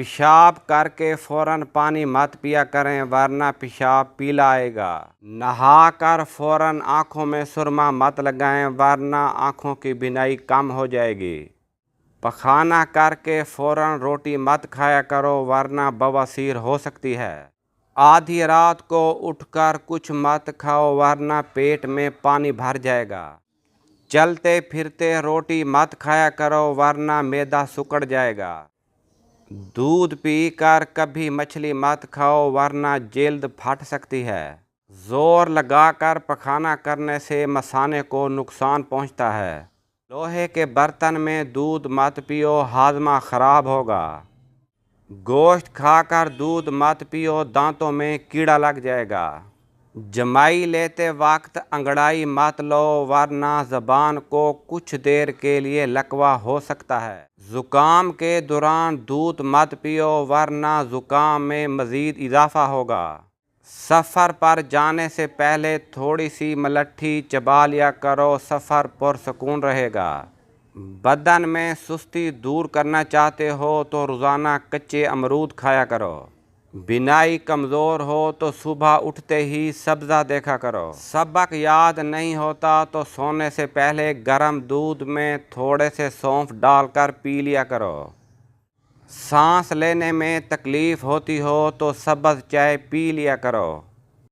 پیشاب کر کے فوراً پانی مت پیا کریں ورنہ پیشاب پیلا آئے گا۔ نہا کر فوراً آنکھوں میں سرما مت لگائیں ورنہ آنکھوں کی بینائی کم ہو جائے گی۔ پخانہ کر کے فوراً روٹی مت کھایا کرو ورنہ بواسیر ہو سکتی ہے۔ آدھی رات کو اٹھ کر کچھ مت کھاؤ ورنہ پیٹ میں پانی بھر جائے گا۔ چلتے پھرتے روٹی مت کھایا کرو ورنہ معدہ سکڑ جائے گا۔ دودھ پی کر کبھی مچھلی مت کھاؤ ورنہ جلد پھٹ سکتی ہے۔ زور لگا کر پخانہ کرنے سے مثانے کو نقصان پہنچتا ہے۔ لوہے کے برتن میں دودھ مت پیو، ہاضمہ خراب ہوگا۔ گوشت کھا کر دودھ مت پیو، دانتوں میں کیڑا لگ جائے گا۔ جمائی لیتے وقت انگڑائی مت لو ورنہ زبان کو کچھ دیر کے لیے لکوہ ہو سکتا ہے۔ زکام کے دوران دودھ مت پیو ورنہ زکام میں مزید اضافہ ہوگا۔ سفر پر جانے سے پہلے تھوڑی سی ملٹھی چبا لیا کرو، سفر پرسکون رہے گا۔ بدن میں سستی دور کرنا چاہتے ہو تو روزانہ کچے امرود کھایا کرو۔ بینائی کمزور ہو تو صبح اٹھتے ہی سبزہ دیکھا کرو۔ سبق یاد نہیں ہوتا تو سونے سے پہلے گرم دودھ میں تھوڑے سے سونف ڈال کر پی لیا کرو۔ سانس لینے میں تکلیف ہوتی ہو تو سبز چائے پی لیا کرو۔